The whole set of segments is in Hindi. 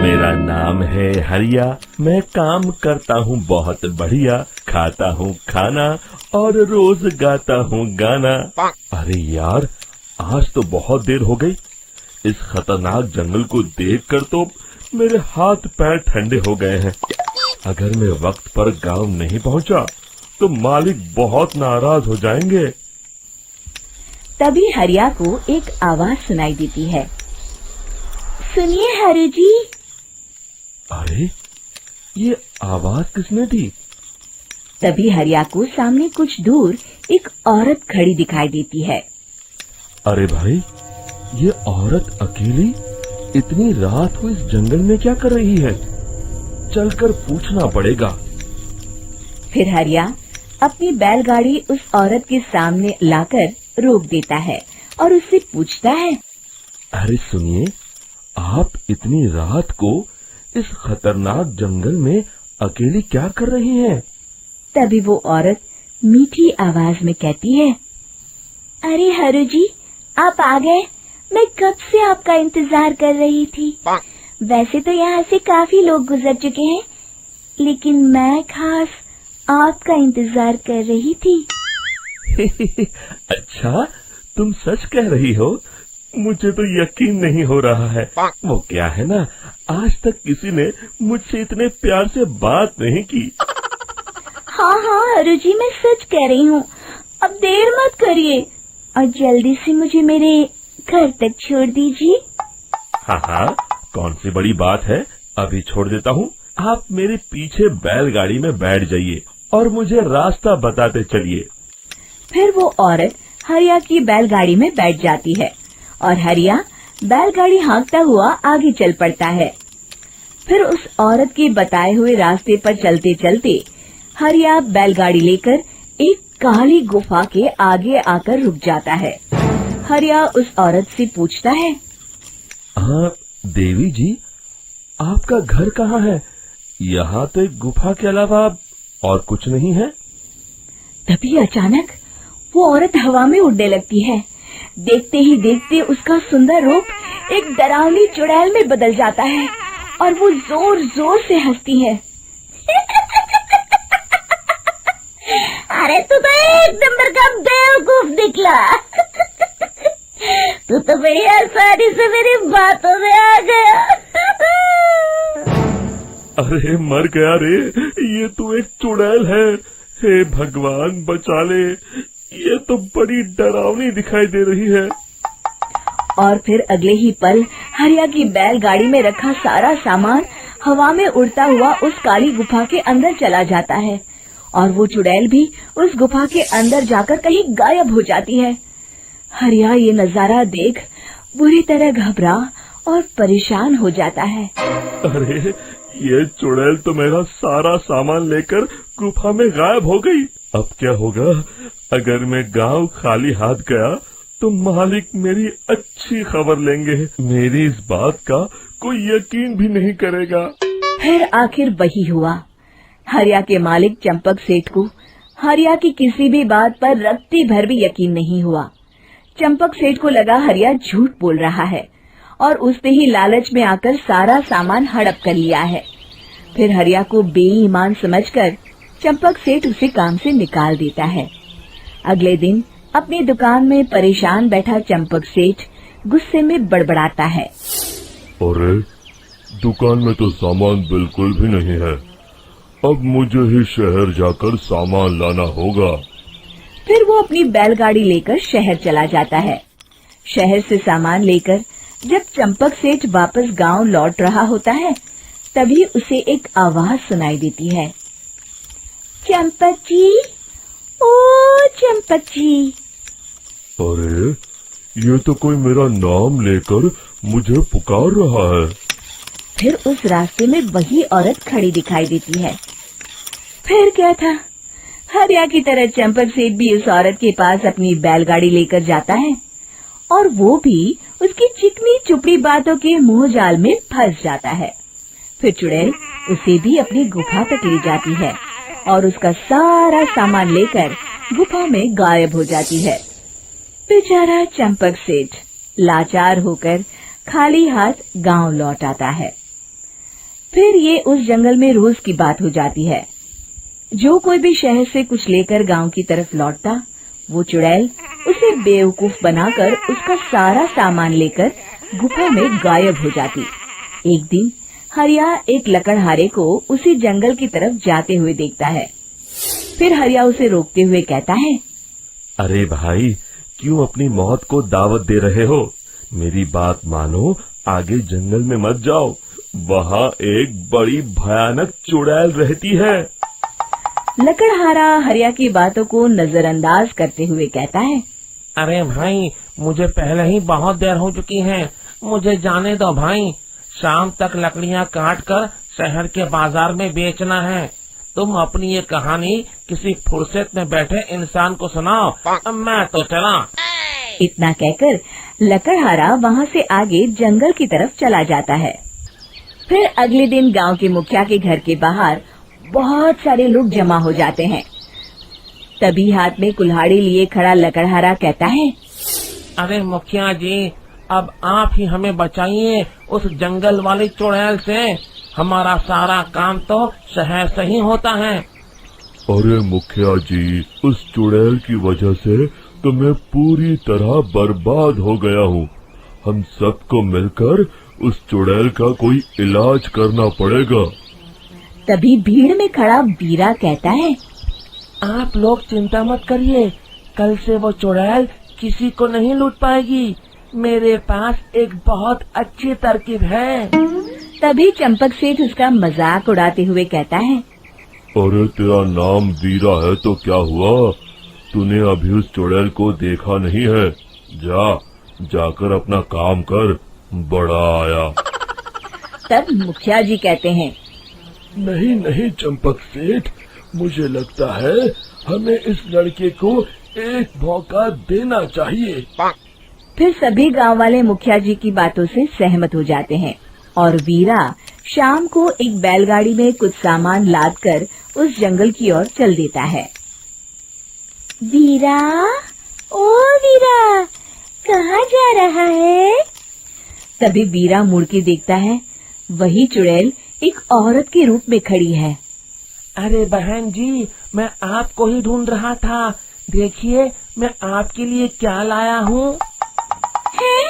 मेरा नाम है हरिया, मैं काम करता हूँ बहुत बढ़िया, खाता हूँ खाना और रोज गाता हूँ गाना। अरे यार, आज तो बहुत देर हो गई। इस खतरनाक जंगल को देखकर तो मेरे हाथ पैर ठंडे हो गए हैं। अगर मैं वक्त पर गांव नहीं पहुंचा तो मालिक बहुत नाराज हो जाएंगे। तभी हरिया को एक आवाज सुनाई देती है। सुनिए हरु जी। अरे, ये आवाज किसने दी? तभी हरिया को सामने कुछ दूर एक औरत खड़ी दिखाई देती है। अरे भाई, ये औरत अकेली इतनी रात को इस जंगल में क्या कर रही है? चलकर पूछना पड़ेगा। फिर हरिया अपनी बैलगाड़ी उस औरत के सामने लाकर रोक देता है और उससे पूछता है। अरे सुनिए, आप इतनी रात को इस खतरनाक जंगल में अकेली क्या कर रही हैं? तभी वो औरत मीठी आवाज में कहती है, अरे हरु जी, आप आ गए। मैं कब से आपका इंतजार कर रही थी। वैसे तो यहाँ से काफी लोग गुजर चुके हैं, लेकिन मैं खास आपका इंतजार कर रही थी। अच्छा, तुम सच कह रही हो? मुझे तो यकीन नहीं हो रहा है। वो क्या है ना, आज तक किसी ने मुझसे इतने प्यार से बात नहीं की। हाँ हाँ हरु जी, मैं सच कह रही हूँ। अब देर मत करिए और जल्दी से मुझे मेरे घर तक छोड़ दीजिए। हाँ हाँ, कौन सी बड़ी बात है, अभी छोड़ देता हूँ। आप मेरे पीछे बैलगाड़ी में बैठ जाइए और मुझे रास्ता बताते चलिए। फिर वो औरत हरिया की बैलगाड़ी में बैठ जाती है और हरिया बैलगाड़ी हाँकता हुआ आगे चल पड़ता है। फिर उस औरत के बताए हुए रास्ते पर चलते चलते हरिया बैलगाड़ी लेकर एक काली गुफा के आगे आकर रुक जाता है। हरिया उस औरत से पूछता है, हाँ देवी जी, आपका घर कहाँ है? यहाँ तो एक गुफा के अलावा और कुछ नहीं है। तभी अचानक वो औरत हवा में उड़ने लगती है। देखते ही देखते उसका सुंदर रूप एक डरावनी चुड़ैल में बदल जाता है और वो जोर जोर से हंसती है। अरे तू तो एक नंबर का बेवकूफ निकला। तू तो बड़ी आसानी से मेरी बातों में आ गया। अरे मर गया रे, ये तो एक चुड़ैल है। हे भगवान बचा ले, ये तो बड़ी डरावनी दिखाई दे रही है। और फिर अगले ही पल हरिया की बैलगाड़ी में रखा सारा सामान हवा में उड़ता हुआ उस काली गुफा के अंदर चला जाता है और वो चुड़ैल भी उस गुफा के अंदर जाकर कहीं गायब हो जाती है। हरिया ये नजारा देख बुरी तरह घबरा और परेशान हो जाता है। अरे, ये चुड़ैल तो मेरा सारा सामान लेकर गुफा में गायब हो गई। अब क्या होगा? अगर मैं गांव खाली हाथ गया तो मालिक मेरी अच्छी खबर लेंगे। मेरी इस बात का कोई यकीन भी नहीं करेगा। फिर आखिर वही हुआ। हरिया के मालिक चंपक सेठ को हरिया की किसी भी बात पर रत्ती भर भी यकीन नहीं हुआ। चंपक सेठ को लगा हरिया झूठ बोल रहा है और उसने ही लालच में आकर सारा सामान हड़प कर लिया है। फिर हरिया को बेईमान समझकर चंपक सेठ उसे काम से निकाल देता है। अगले दिन अपनी दुकान में परेशान बैठा चंपक सेठ गुस्से में बड़बड़ाता है। अरे, दुकान में तो सामान बिल्कुल भी नहीं है। अब मुझे ही शहर जाकर सामान लाना होगा। फिर वो अपनी बैलगाड़ी लेकर शहर चला जाता है। शहर से सामान लेकर जब चंपक सेठ वापस गांव लौट रहा होता है, तभी उसे एक आवाज सुनाई देती है। चंपक जी, ओ चंपक जी। अरे, ये तो कोई मेरा नाम लेकर मुझे पुकार रहा है। फिर उस रास्ते में वही औरत खड़ी दिखाई देती है। फिर क्या था, हरिया की तरह चंपक सेठ भी उस औरत के पास अपनी बैलगाड़ी लेकर जाता है और वो भी उसकी चिकनी चुपड़ी बातों के मुंह जाल में फंस जाता है। फिर चुड़ैल उसे भी अपनी गुफा तक ले जाती है और उसका सारा सामान लेकर गुफा में गायब हो जाती है। बेचारा चंपक सेठ लाचार होकर खाली हाथ गांव लौट आता है। फिर ये उस जंगल में रोज की बात हो जाती है। जो कोई भी शहर से कुछ लेकर गांव की तरफ लौटता, वो चुड़ैल उसे बेवकूफ बनाकर उसका सारा सामान लेकर गुफा में गायब हो जाती। एक दिन हरिया एक लकड़हारे को उसी जंगल की तरफ जाते हुए देखता है। फिर हरिया उसे रोकते हुए कहता है, अरे भाई, क्यों अपनी मौत को दावत दे रहे हो? मेरी बात मानो, आगे जंगल में मत जाओ, वहाँ एक बड़ी भयानक चुड़ैल रहती है। लकड़हारा हरिया की बातों को नजरअंदाज करते हुए कहता है, अरे भाई, मुझे पहले ही बहुत देर हो चुकी है, मुझे जाने दो भाई। शाम तक लकड़ियाँ काट कर शहर के बाजार में बेचना है। तुम अपनी ये कहानी किसी फुर्सत में बैठे इंसान को सुनाओ, मैं तो चला। इतना कहकर लकड़हारा वहाँ से आगे जंगल की तरफ चला जाता है। फिर अगले दिन गांव के मुखिया के घर के बाहर बहुत सारे लोग जमा हो जाते हैं। तभी हाथ में कुल्हाड़ी लिए खड़ा लकड़हारा कहता है, अरे मुखिया जी, अब आप ही हमें बचाइए उस जंगल वाली चुड़ैल से। हमारा सारा काम तो शहर से ही होता है। अरे मुखिया जी, उस चुड़ैल की वजह से तो मैं पूरी तरह बर्बाद हो गया हूँ। हम सबको मिलकर उस चुड़ैल का कोई इलाज करना पड़ेगा। तभी भीड़ में खड़ा वीरा कहता है, आप लोग चिंता मत करिए, कल से वो चुड़ैल किसी को नहीं लूट पाएगी। मेरे पास एक बहुत अच्छी तरकीब है। तभी चंपक सेठ उसका मजाक उड़ाते हुए कहता है, अरे तेरा नाम वीरा है तो क्या हुआ? तूने अभी उस चुड़ैल को देखा नहीं है? जाकर अपना काम कर, बड़ा आया। तब मुखिया जी कहते हैं, नहीं चंपक सेठ, मुझे लगता है हमें इस लड़के को एक मौका देना चाहिए। फिर सभी गांव वाले मुखिया जी की बातों से सहमत हो जाते हैं और वीरा शाम को एक बैलगाड़ी में कुछ सामान लादकर उस जंगल की ओर चल देता है। वीरा, ओ वीरा, कहाँ जा रहा है? तभी वीरा मुड़ के देखता है, वही चुड़ैल एक औरत के रूप में खड़ी है। अरे बहन जी, मैं आपको ही ढूंढ रहा था। देखिए, मैं आपके लिए क्या लाया हूँ। हैं?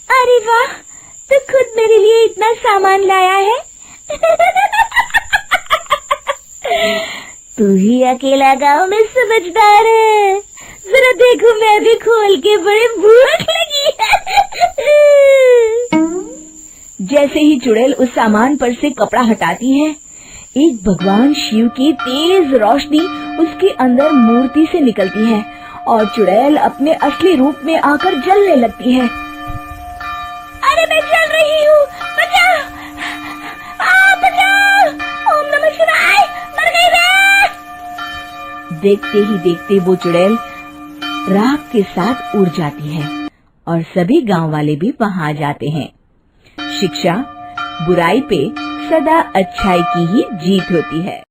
अरे वाह, तो खुद मेरे लिए इतना सामान लाया है। तू ही अकेला गांव में समझदार है। जरा देखो, मैं भी खोल के, बड़े भूख लगी है। जैसे ही चुड़ैल उस सामान पर से कपड़ा हटाती है, एक भगवान शिव की तेज रोशनी उसके अंदर मूर्ति से निकलती है और चुड़ैल अपने असली रूप में आकर जलने लगती है। अरे मैं जल रही हूँ, बचाओ! बचाओ! ओम नमः शिवाय, मर गई मैं! देखते ही देखते वो चुड़ैल राख के साथ उड़ जाती है और सभी गांव वाले भी वहां जाते हैं। शिक्षा बुराई पे सदा अच्छाई की ही जीत होती है।